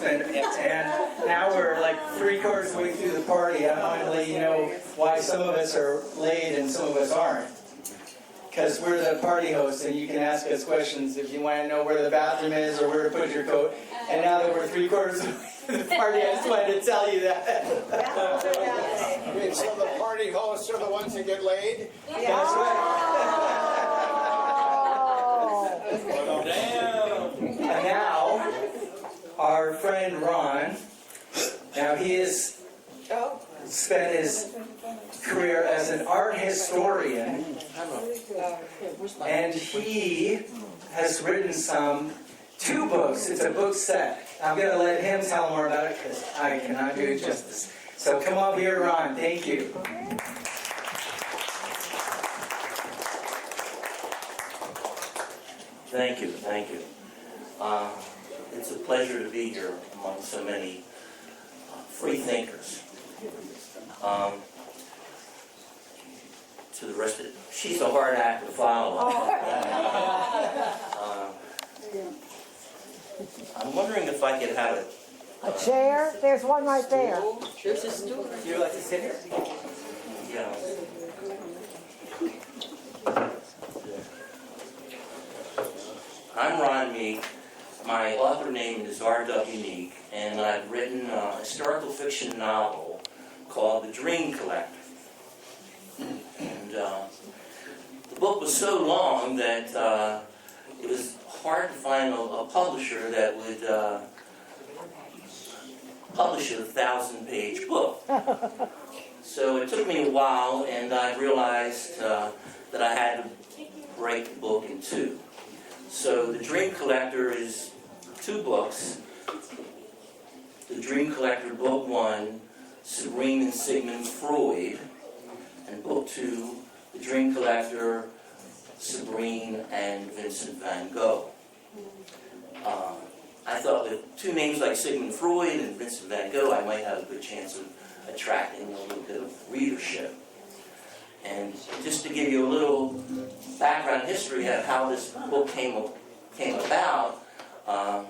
announcement, and now we're like 3/4 of the way through the party. I want to let you know why some of us are late and some of us aren't. Because we're the party hosts, and you can ask us questions if you want to know where the bathroom is or where to put your coat. And now that we're 3/4 of the way through the party, I just wanted to tell you that. Okay, so the party hosts are the ones that get laid? That's right. And now, our friend Ron, now he has spent his career as an art historian, and he has written two books. It's a book set. I'm going to let him tell more about it because I cannot do it justice. So come up here, Ron. Thank you. Thank you, thank you. It's a pleasure to be here among so many free thinkers. To the rest of it, she's a hard act to follow. I'm wondering if I could have A chair? There's one right there. There's a stool. You like to sit here? Yeah. I'm Ron Meek. My author name is R.W. Meek, and I've written a historical fiction novel called The Dream Collector. And the book was so long that it was hard to find a publisher that would publish a 1,000-page book. So it took me a while, and I realized that I had to break the book in two. So The Dream Collector is 2 books. The Dream Collector, Book 1, Sabrine and Sigmund Freud, and Book 2, The Dream Collector, Sabrine and Vincent van Gogh. I thought with 2 names like Sigmund Freud and Vincent van Gogh, I might have a good chance of attracting a little bit of readership. And just to give you a little background history of how this book came about, I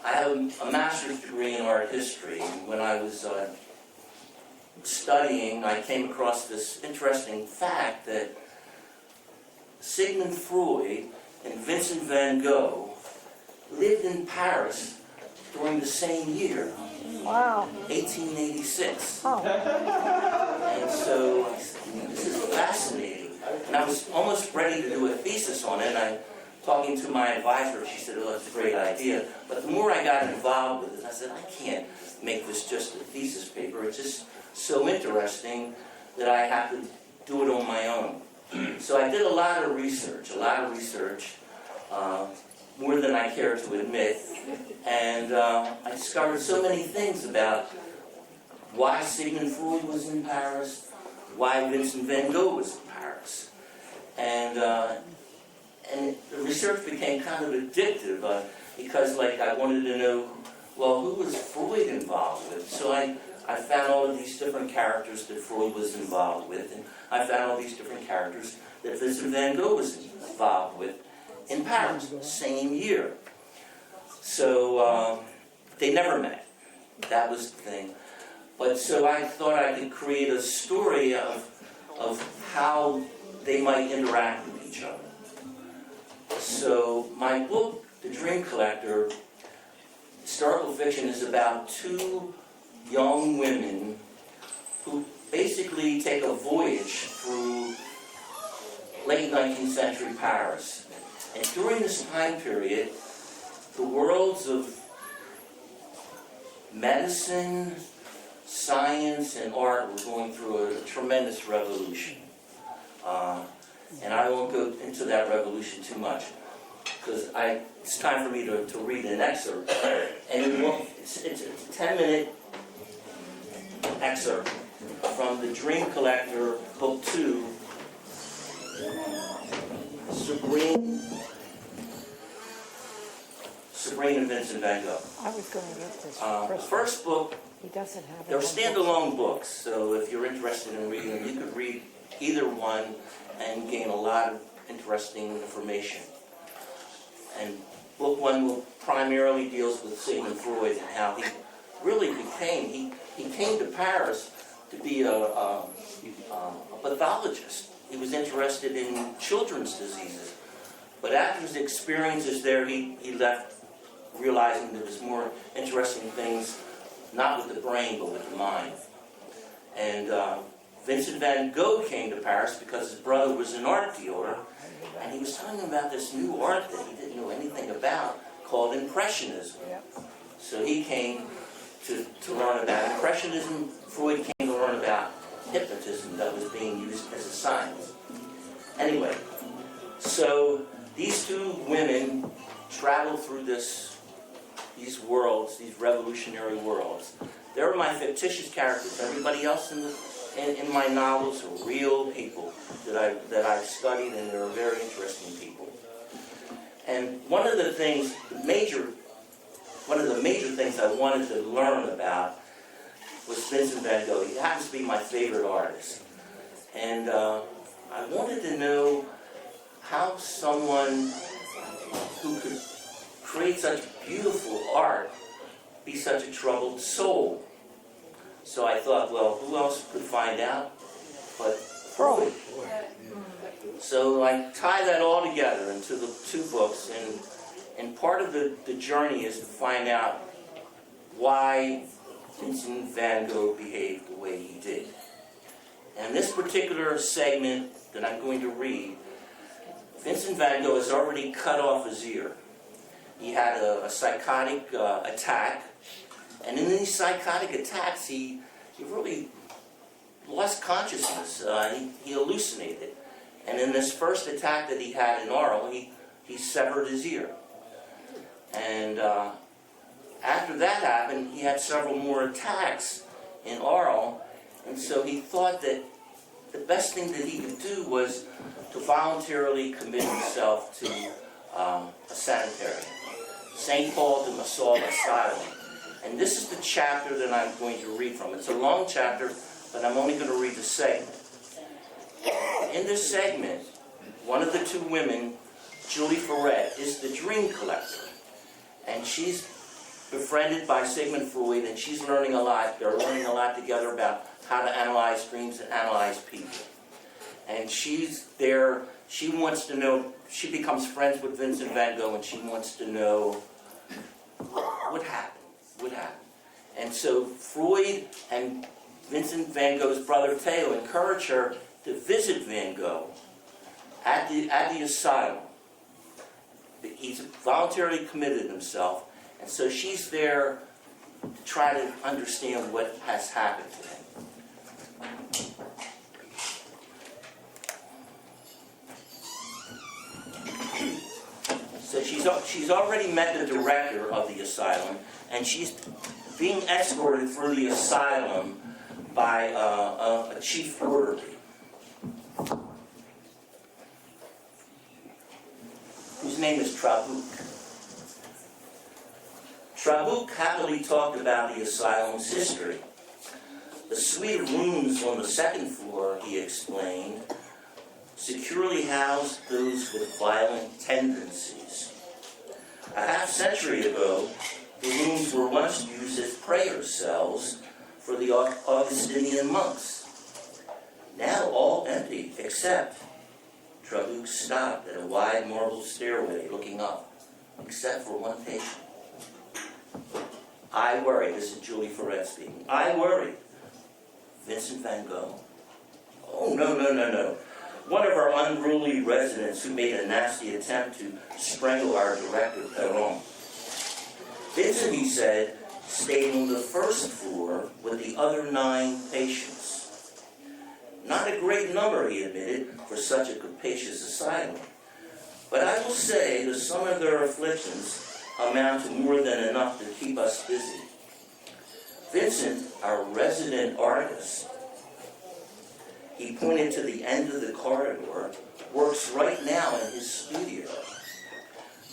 have a master's degree in art history. And when I was studying, I came across this interesting fact that Sigmund Freud and Vincent van Gogh lived in Paris during the same year. Wow. 1886. Oh. And so this is fascinating. And I was almost ready to do a thesis on it. And I'm talking to my advisor. She said, "Oh, that's a great idea." But the more I got involved with it, I said, "I can't make this just a thesis paper. It's just so interesting that I have to do it on my own." So I did a lot of research, more than I care to admit. And I discovered so many things about why Sigmund Freud was in Paris, why Vincent van Gogh was in Paris. And the research became kind of addictive because I wanted to know, well, who was Freud involved with? So I found all of these different characters that Freud was involved with, and I found all these different characters that Vincent van Gogh was involved with in Paris, the same year. So they never met. That was the thing. But so I thought I could create a story of how they might interact with each other. So my book, The Dream Collector, historical fiction, is about 2 young women who basically take a voyage through late 19th century Paris. And during this time period, the worlds of medicine, science, and art were going through a tremendous revolution. And I won't go into that revolution too much, because it's time for me to read an excerpt. And it's a 10-minute excerpt from The Dream Collector, Book 2, Sabrine and Vincent van Gogh. I was going to get this. The first book, He doesn't have it. they're standalone books, so if you're interested in reading them, you could read either one and gain a lot of interesting information. And book one will primarily deals with Sigmund Freud and how he really became, he came to Paris to be a pathologist. He was interested in children's diseases. But after his experiences there, he left realizing there was more interesting things, not with the brain, but with the mind. And Vincent van Gogh came to Paris because his brother was an art dealer, and he was telling him about this new art that he didn't know anything about called Impressionism. So he came to learn about Impressionism. Freud came to learn about hypnotism that was being used as a science. Anyway, so these two women traveled through these worlds, these revolutionary worlds. They're my fictitious characters. Everybody else in my novels are real people that I've studied, and they're very interesting people. And one of the major things I wanted to learn about was Vincent van Gogh. He happens to be my favorite artist. And I wanted to know how someone who could create such beautiful art be such a troubled soul. So I thought, well, who else could find out but Freud? So I tie that all together into the two books, and part of the journey is to find out why Vincent van Gogh behaved the way he did. And this particular segment that I'm going to read, Vincent van Gogh has already cut off his ear. He had a psychotic attack, and in these psychotic attacks, he really lost consciousness. He hallucinated. And in this first attack that he had in Arles, he severed his ear. And after that happened, he had several more attacks in Arles, and so he thought that the best thing that he could do was to voluntarily commit himself to a sanitarium, St. Paul de Massol Asylum. And this is the chapter that I'm going to read from. It's a long chapter, but I'm only going to read the segment. In this segment, one of the two women, Julie Ferret, is the dream collector. And she's befriended by Sigmund Freud, and she's learning a lot. They're learning a lot together about how to analyze dreams and analyze people. And she's there, she wants to know, she becomes friends with Vincent van Gogh, and she wants to know what happened. And so Freud and Vincent van Gogh's brother Theo encourage her to visit Van Gogh at the asylum. He's voluntarily committed himself, and so she's there to try to understand what has happened to him. So she's already met the director of the asylum, and she's being escorted through the asylum by a chief orderly, whose name is Trabuc. Trabuc happily talked about the asylum's history. The suite of rooms on the second floor, he explained, securely housed those with violent tendencies. A half-century ago, the rooms were once used as prayer cells for the Augustinian monks. Now all empty, except Trabuc stopped at a wide marble stairway looking up, except for one patient. I worry, this is Julie Ferret speaking, I worry. Vincent van Gogh? Oh, no. One of our unruly residents who made a nasty attempt to strangle our director, Perron. Vincent, he said, stayed on the first floor with the other 9 patients. Not a great number, he admitted, for such a capacious asylum. But I will say that some of their afflictions amount to more than enough to keep us busy. Vincent, our resident artist, he pointed to the end of the corridor, works right now in his studio.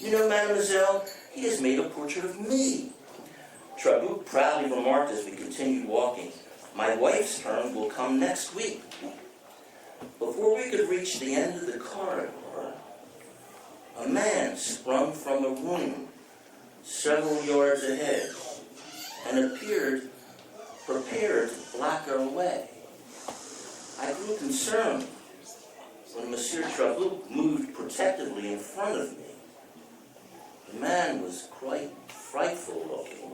You know, mademoiselle, he has made a portrait of me. Trabuc proudly remarked as we continued walking, my wife's turn will come next week. Before we could reach the end of the corridor, A man sprung from a room several yards ahead and appeared prepared to block our way. I grew concerned when Monsieur Trabuc moved protectively in front of me. The man was quite frightful looking,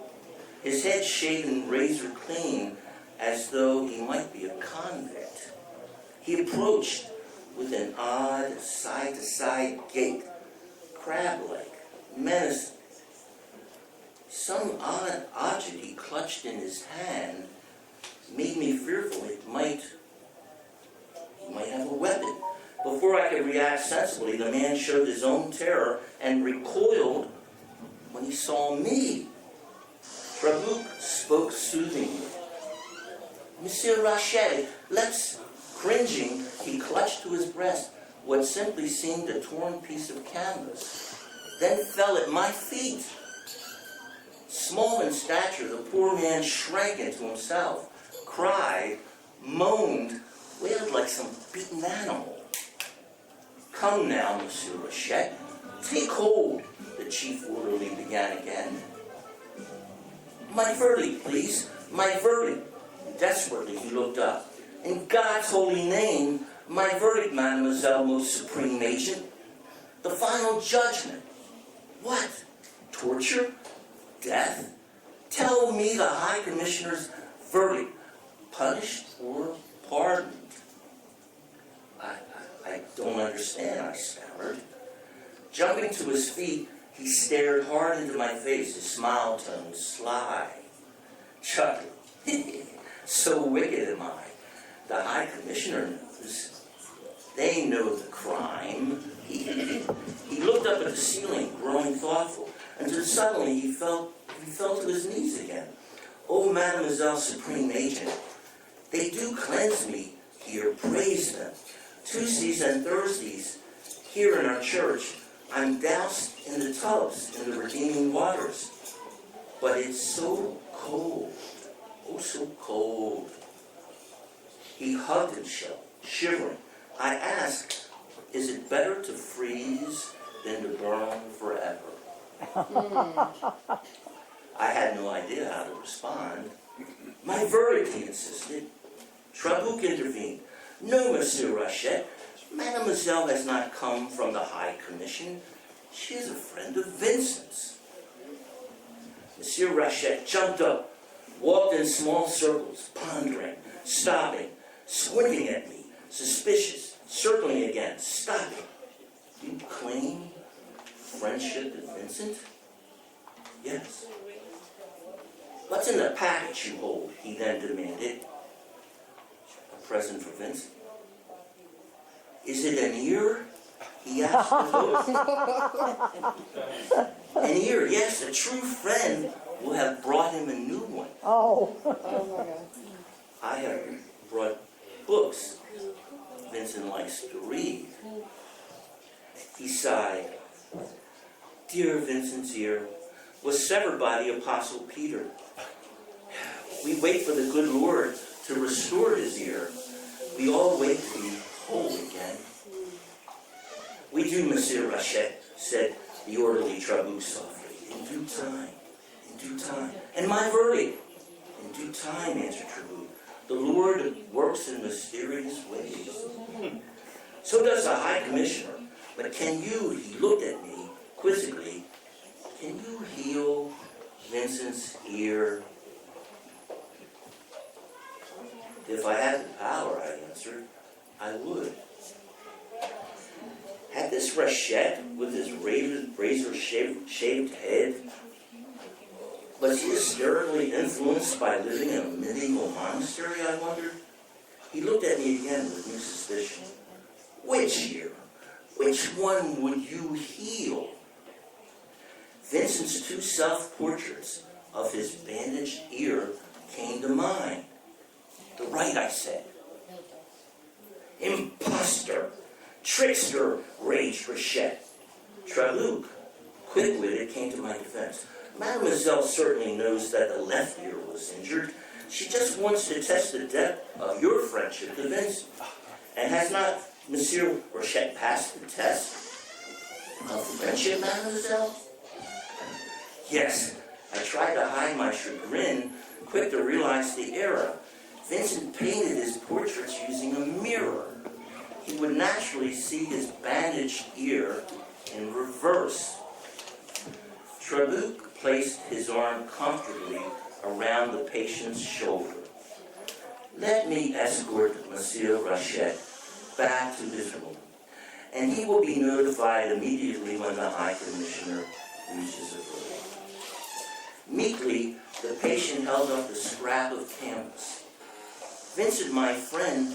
his head shaven razor clean as though he might be a convict. He approached with an odd side-to-side gait, crab-like, menacing. Some odd object he clutched in his hand made me fearful he might have a weapon. Before I could react sensibly, the man showed his own terror and recoiled when he saw me. Trabuc spoke soothingly. Monsieur Rachet, let's... Cringing, he clutched to his breast what simply seemed a torn piece of canvas, then fell at my feet. Small in stature, the poor man shrank into himself, cried, moaned, wailed like some beaten animal. Come now, Monsieur Rachet, take hold, the chief orderly began again. My verdict, please, my verdict. Desperately, he looked up. In God's holy name, my verdict, Mademoiselle, most supreme agent. The final judgment. What? Torture? Death? Tell me the High Commissioner's verdict. Punished or pardoned? I don't understand, I stammered. Jumping to his feet, he stared hard into my face, his smile tone sly. Chuckling. So wicked am I. The High Commissioner knows. They know the crime. He looked up at the ceiling, growing thoughtful, until suddenly he fell to his knees again. Oh, Mademoiselle Supreme Agent, they do cleanse me here, praise them. Tuesdays and Thursdays, here in our church, I'm doused in the tubs, in the redeeming waters. But it's so cold, oh, so cold. He hugged himself, shivering. I asked, is it better to freeze than to burn forever? I had no idea how to respond. My verdict, he insisted. Trabuc intervened. No, Monsieur Rachet, Mademoiselle has not come from the High Commission. She is a friend of Vincent's. Monsieur Rachet jumped up, walked in small circles, pondering, stopping, squinting at me, suspicious, circling again, stopping. You claim friendship with Vincent? Yes. What's in the package you hold? He then demanded. A present for Vincent. Is it an ear? He asked the host. An ear, yes, a true friend will have brought him a new one. Oh. I have brought books Vincent likes to read. He sighed. Dear Vincent's ear was severed by the Apostle Peter. We wait for the good Lord to restore his ear. We all wait to be whole again. We do, Monsieur Rachet, said the orderly Trabuc softly. In due time, in due time. And my verdict? In due time, answered Trabuc. The Lord works in mysterious ways. So does the High Commissioner. But can you, he looked at me quizzically, can you heal Vincent's ear? If I had the power, I answered, I would. Had this Rachet, with his razor-shaved head, was he hysterically influenced by living in a medieval monastery, I wondered? He looked at me again with new suspicion. Which ear? Which one would you heal? Vincent's two self-portraits of his bandaged ear came to mind. The right, I said. Imposter! Trickster! Raged Rachet. Trabuc, quick-witted, came to my defense. Mademoiselle certainly knows that the left ear was injured. She just wants to test the depth of your friendship to Vincent. And has not Monsieur Rachet passed the test? Of friendship, mademoiselle? Yes, I tried to hide my chagrin, quick to realize the error. Vincent painted his portraits using a mirror. He would naturally see his bandaged ear in reverse. Trabuc placed his arm comfortably around the patient's shoulder. Let me escort Monsieur Rachet back to his room, and he will be notified immediately when the High Commissioner reaches a verdict. Meekly, the patient held up the scrap of canvas. Vincent, my friend,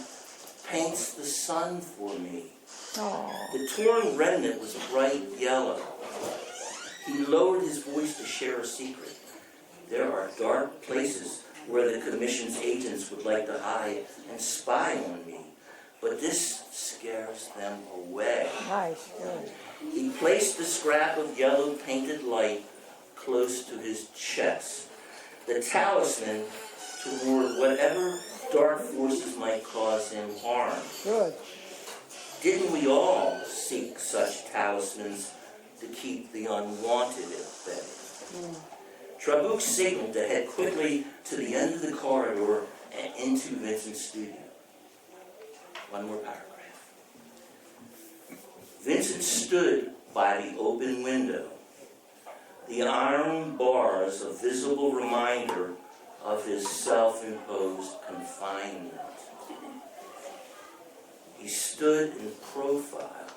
paints the sun for me. Oh, The torn remnant was bright yellow. He lowered his voice to share a secret. There are dark places where the Commission's agents would like to hide and spy on me, but this scares them away. nice, good. He placed the scrap of yellow painted light close to his chest, the talisman toward whatever dark forces might cause him harm. Good. Didn't we all seek such talismans to keep the unwanted at bay? Trabuc signaled to head quickly to the end of the corridor and into Vincent's studio. One more paragraph. Vincent stood by the open window. The iron bars a visible reminder of his self-imposed confinement. He stood in profile,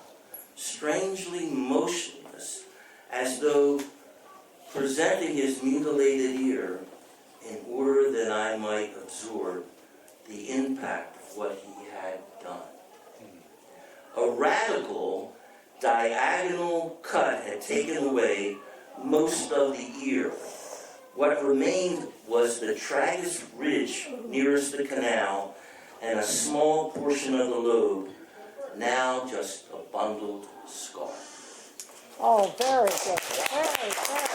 strangely motionless, as though presenting his mutilated ear in order that I might absorb the impact of what he had done. A radical, diagonal cut had taken away most of the ear. What remained was the tragus ridge nearest the canal and a small portion of the lobe, now just a bundled scar. Oh, very good. Very, very